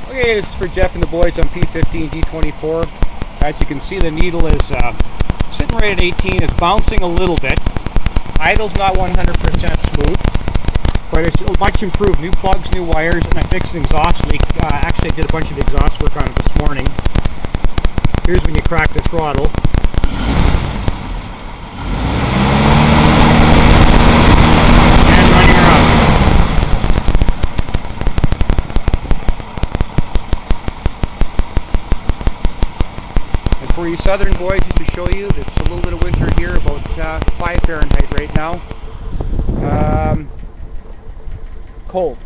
Okay, this is for Jeff and the boys on P15 D24. As you can see, the needle is sitting right at 18. It's bouncing a little bit. Idle's not 100% smooth, but it's much improved. New plugs, new wires, and I fixed an exhaust leak. Actually, I did a bunch of exhaust work on it this morning. Here's when you crack the throttle. And running her up. And for you southern boys, just to show you, it's a little bit of winter here, about 5 Fahrenheit right now. Cold.